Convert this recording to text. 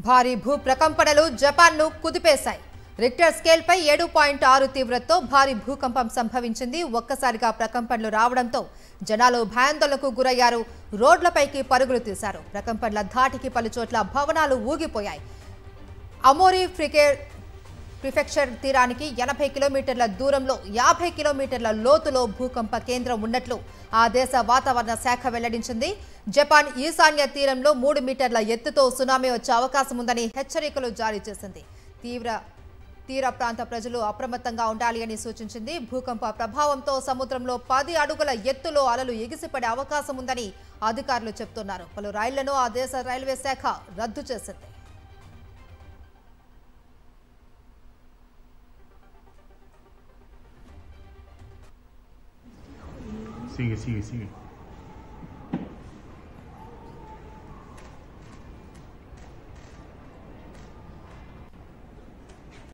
భారీ భూ ప్రకంపనలు జపాన్ను కుదిపేశాయి. రిక్టర్ స్కేల్పై 7.6 తీవ్రతతో భారీ భూకంపం సంభవించింది. ఒక్కసారిగా ప్రకంపనలు రావడంతో జనాలు భయాందోళనకు గురయ్యారు. రోడ్లపైకి పరుగులు తీశారు. ప్రకంపనల ధాటికి పలుచోట్ల భవనాలు ఊగిపోయాయి. అమోరి ప్రిఫెక్చర్ తీరానికి 80 కిలోమీటర్ల దూరంలో 50 కిలోమీటర్ల లోతులో భూకంప కేంద్రం ఉన్నట్లు ఆ దేశ వాతావరణ శాఖ వెల్లడించింది. జపాన్ ఈశాన్య తీరంలో 3 మీటర్ల ఎత్తుతో సునామీ వచ్చే అవకాశం ఉందని హెచ్చరికలు జారీ చేసింది. తీర ప్రాంత ప్రజలు అప్రమత్తంగా ఉండాలి అని సూచించింది. భూకంప ప్రభావంతో సముద్రంలో 10 అడుగుల ఎత్తులో అలలు ఎగిసిపడే అవకాశం ఉందని అధికారులు చెబుతున్నారు. పలు రైళ్లను ఆ దేశ రైల్వే శాఖ రద్దు చేసింది. Sigue.